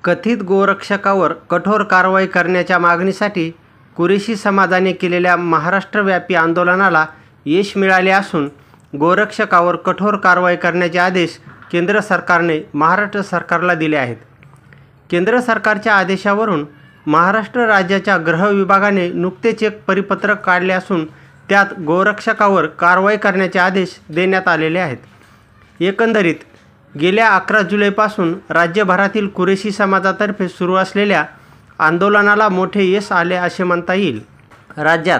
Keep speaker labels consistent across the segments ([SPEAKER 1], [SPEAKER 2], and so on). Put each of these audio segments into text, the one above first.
[SPEAKER 1] कथित गोरक्षकावर कठोर कारवाई करण्याच्या मागणीसाठी कुरेशी समाजाने केलेल्या महाराष्ट्रव्यापी आंदोलनाला यश मिळाले असून गोरक्षकावर कठोर कारवाई करण्याचे आदेश केंद्र सरकारने महाराष्ट्र सरकारला दिले आहेत। केंद्र सरकारच्या आदेशावरून महाराष्ट्र राज्याच्या गृह विभागाने नुकतेच एक परिपत्रक काढले असून त्यात गोरक्षकावर कारवाई करण्याचे आदेश देण्यात आलेले आहेत। एकंदरीत गेल्या 11 जुलैपासून राज्यभरातील कुरेशी समाजातर्फे सुरू असलेल्या आंदोलनाला मोठे यश आले असे म्हणता येईल। राज्यात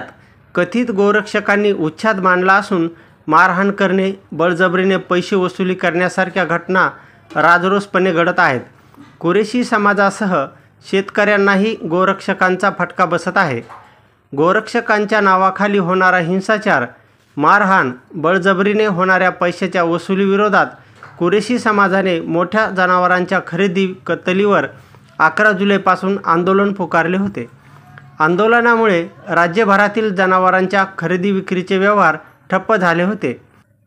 [SPEAKER 1] कथित गोरक्षकांनी उच्छाद मांडला असून मारहाण करणे, बळजबरीने पैसे वसुली करण्यासारख्या घटना राजरोसपणे घडत आहेत। कुरेशी समाजासह शेतकऱ्यांनाही गोरक्षकांचा फटका बसत आहे। गोरक्षकांच्या नावाखाली होणारा हिंसाचार, मारहाण, बळजबरीने होणाऱ्या पैशाच्या वसुलीविरोधात कुरेशी समाजाने मोठ्या जनावरांच्या खरेदी कत्तलीवर 11 जुलैपासून आंदोलन पुकारले होते। आंदोलनामुळे राज्यभरातील जनावरांच्या खरेदी विक्रीचे व्यवहार ठप्प झाले होते।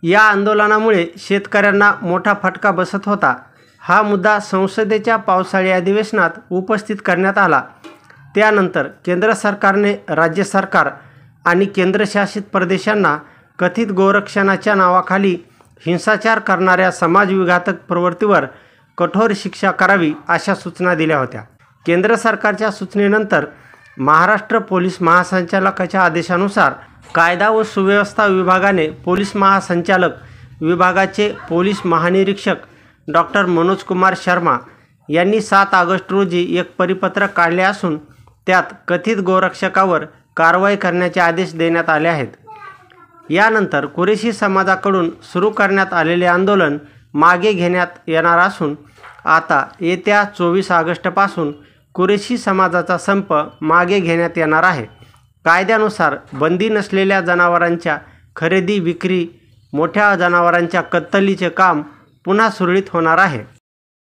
[SPEAKER 1] या आंदोलनामुळे शेतकऱ्यांना मोठा फटका बसत होता। हा मुद्दा संसदेच्या पावसाळी अधिवेशनात उपस्थित करण्यात आला। त्यानंतर केंद्र सरकारने राज्य सरकार आणि केंद्रशासित प्रदेशांना कथित गोरक्षणाच्या नावाखाली हिंसाचार करणाऱ्या समाजविघातक प्रवृत्तीवर कठोर शिक्षा करावी अशा सूचना दिल्या होत्या। केंद्र सरकारच्या सूचनेनंतर महाराष्ट्र पोलीस महासंचालकाच्या आदेशानुसार कायदा व सुव्यवस्था विभागाने पोलीस महासंचालक विभागाचे पोलीस महानिरीक्षक डॉक्टर मनोज कुमार शर्मा यांनी 7 ऑगस्ट रोजी एक परिपत्रक काढले असून त्यात कथित गोरक्षकावर कारवाई करण्याचे आदेश देण्यात आले आहेत। यानंतर कुरेशी समाजाकडून सुरू करण्यात आलेले आंदोलन मागे घेण्यात येणार असून आता येत्या 24 ऑगस्टपासून कुरेशी समाजाचा संप मागे घेण्यात येणार आहे। कायद्यानुसार बंदी नसलेल्या जनावरांच्या खरेदी विक्री, मोठ्या जनावरांच्या कत्तलीचे काम पुन्हा सुरळीत होणार आहे।